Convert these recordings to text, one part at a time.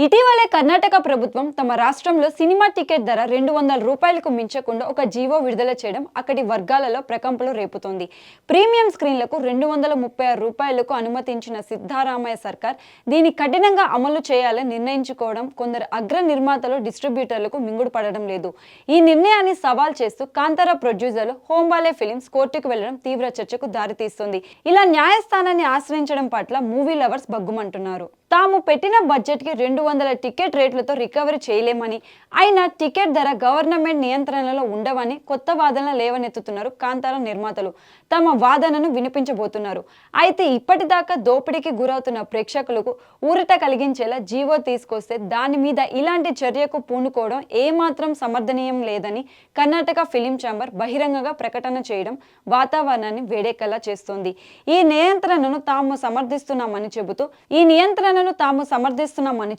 ఇటీవలే కర్ణాటక ప్రభుత్వం తమ రాష్ట్రంలో సినిమా టికెట్ ధర 200 రూపాయలకు మించకుండా ఒక జీవో విడుదల చేయడం అక్కడి వర్గాలలో ప్రకంపనలు రేపుతోంది. ప్రీమియం స్క్రీన్లకు 236 రూపాయలకు అనుమతించిన సిద్ధరామయ్య సర్కార్ దీన్ని కఠినంగా అమలు చేయాలని నిర్ణయించుకోవడం కొందరు అగ్ర నిర్మాతలు, డిస్ట్రిబ్యూటర్లకు మింగుడు పడడం లేదు. ఈ నిర్ణయాన్ని సవాల్ చేస్తూ కాంతారా ప్రొడ్యూసర్లు హోంబాలే ఫిలిమ్స్ కోర్టుకు వెళ్లడం తీవ్ర చర్చకు దారితీస్తుంది. ఇలా న్యాయస్థానాన్ని ఆశ్రయించడం పట్ల మూవీ లవర్స్ బగ్గుమంటున్నారు. తాము పెట్టిన బడ్జెట్కి 200 టికెట్ రేట్లతో రికవరీ చేయలేమని, అయినా టికెట్ ధర గవర్నమెంట్ నియంత్రణలో ఉండవని కొత్త వాదనలు లేవనెత్తుతున్నారు కాంతారా నిర్మాతలు. తమ వాదనను వినిపించబోతున్నారు. అయితే ఇప్పటిదాకా దోపిడీకి గురవుతున్న ప్రేక్షకులకు ఊరట కలిగించేలా జీవో తీసుకొస్తే దాని మీద ఇలాంటి చర్యకు పూనుకోవడం ఏమాత్రం సమర్థనీయం లేదని కర్ణాటక ఫిలిం ఛాంబర్ బహిరంగంగా ప్రకటన చేయడం వాతావరణాన్ని వేడెక్కేలా చేస్తోంది. ఈ నియంత్రణను తాము సమర్థిస్తున్నామని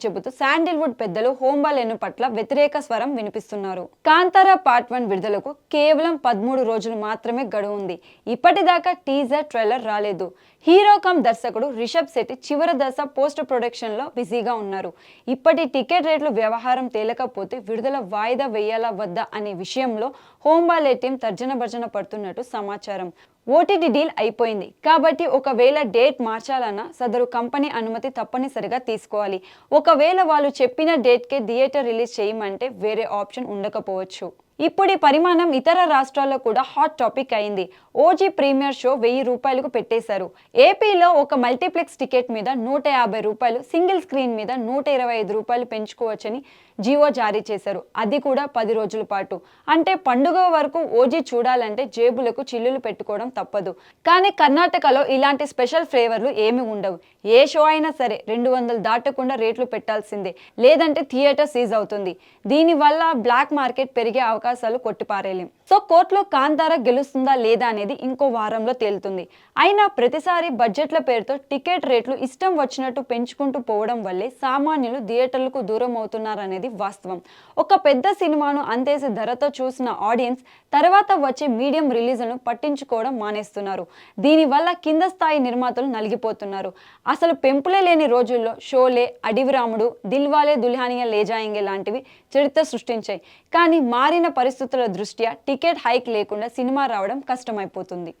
చెబుతూ శాండిల్వుడ్ పెద్దలు హోంబాలేను పట్ల వ్యతిరేక స్వరం వినిపిస్తున్నారు. కాంతారా పార్ట్ 1 విడుదలకు కేవలం 13 రోజులు మాత్రమే గడువు ఉంది. ఇప్పటిదాకా టీజర్, ట్రైలర్ రాలేదు. హీరో కమ్ దర్శకుడు రిషబ్ శెట్టి చివరి దశ పోస్ట్ ప్రొడక్షన్ లో బిజీగా ఉన్నారు. ఇప్పటి టికెట్ రేట్లు వ్యవహారం తేలకపోతే విడుదల వాయిదా వేయాలా వద్దా అనే విషయంలో హోంబాలే టీం తర్జన భర్జన పడుతున్నట్టు సమాచారం. ఓటీటీ డీల్ అయిపోయింది కాబట్టి ఒకవేళ డేట్ మార్చాలన్నా సదరు కంపెనీ అనుమతి తప్పనిసరిగా తీసుకోవాలి. ఒకవేళ వాళ్ళు చెప్పిన డేట్కే థియేటర్ రిలీజ్ చేయమంటే వేరే ఆప్షన్ ఉండకపోవచ్చు. ఇప్పుడు ఈ పరిమాణం ఇతర రాష్ట్రాల్లో కూడా హాట్ టాపిక్ అయింది. ఓజీ ప్రీమియర్ షో 1000 రూపాయలకు పెట్టేశారు. ఏపీలో ఒక మల్టీప్లెక్స్ టికెట్ మీద 150 రూపాయలు, సింగిల్ స్క్రీన్ మీద 125 రూపాయలు పెంచుకోవచ్చని జీవో జారీ చేశారు. అది కూడా 10 రోజుల పాటు. అంటే పండుగ వరకు ఓజీ చూడాలంటే జేబులకు చిల్లులు పెట్టుకోవడం తప్పదు. కానీ కర్ణాటకలో ఇలాంటి స్పెషల్ ఫ్లేవర్లు ఏమి ఉండవు. ఏ షో అయినా సరే 200 దాటకుండా రేట్లు పెట్టాల్సిందే, లేదంటే థియేటర్ సీజ్ అవుతుంది. దీనివల్ల బ్లాక్ మార్కెట్ పెరిగే అవకాశాలు కొట్టిపారేలేం. సో కోర్టులో కాంతారా గెలుస్తుందా లేదా అనేది ఇంకో వారంలో తేలుతుంది. అయినా ప్రతిసారి బడ్జెట్ల పేరుతో టికెట్ రేట్లు ఇష్టం వచ్చినట్టు పెంచుకుంటూ పోవడం వల్లే సామాన్యులు థియేటర్లకు దూరం అవుతున్నారనేది వాస్తవం. ఒక పెద్ద సినిమాను అంతేసి ధరతో చూసిన ఆడియన్స్ తర్వాత వచ్చే మీడియం రిలీజ్లను పట్టించుకోవడం మానేస్తున్నారు. దీనివల్ల కింద స్థాయి నిర్మాతలు నలిగిపోతున్నారు. అసలు పెంపులే లేని రోజుల్లో షోలే, అడివిరాముడు, దిల్వాలే దుల్హనియా లే జాయేంగే లాంటివి చరిత్ర సృష్టించాయి. కానీ మారిన పరిస్థితుల దృష్ట్యా టికెట్ హైక్ లేకుండా సినిమా రావడం కష్టమైపోతుంది.